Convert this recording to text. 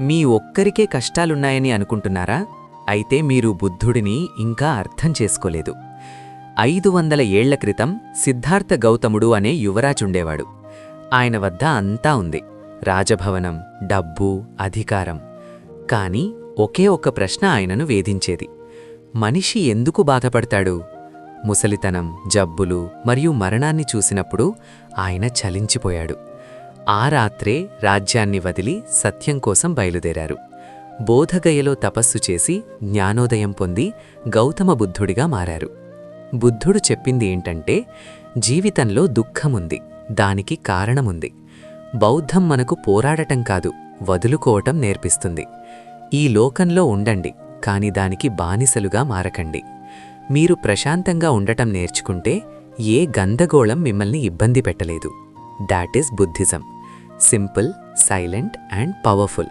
మీ ఒక్కరికే కష్టాలున్నాయని అనుకుంటున్నారా? అయితే మీరు బుద్ధుడిని ఇంకా అర్థం చేసుకోలేదు. 500 ఏళ్ల క్రితం సిద్ధార్థ గౌతముడు అనే యువరాజుండేవాడు. ఆయన వద్ద అంతా ఉంది: రాజభవనం, డబ్బు, అధికారం. కాని ఒకే ఒక్క ప్రశ్న ఆయనను వేధించేది: మనిషి ఎందుకు బాధపడతాడు? ముసలితనం, జబ్బులు మరియు మరణాన్ని చూసినప్పుడు ఆయన చలించిపోయాడు. ఆ రాత్రే రాజ్యాన్ని వదిలి సత్యం కోసం బయలుదేరారు. బోధగయలో తపస్సు చేసి జ్ఞానోదయం పొంది గౌతమ బుద్ధుడిగా మారారు. బుద్ధుడు చెప్పింది ఏంటంటే, జీవితంలో దుఃఖముంది, దానికి కారణముంది. బౌద్ధం మనకు పోరాడటం కాదు, వదులుకోవటం నేర్పిస్తుంది. ఈ లోకంలో ఉండండి, కాని దానికి బానిసలుగా మారకండి. మీరు ప్రశాంతంగా ఉండటం నేర్చుకుంటే ఏ గందగోళం మిమ్మల్ని ఇబ్బంది పెట్టలేదు. That is Buddhism. Simple, silent and powerful.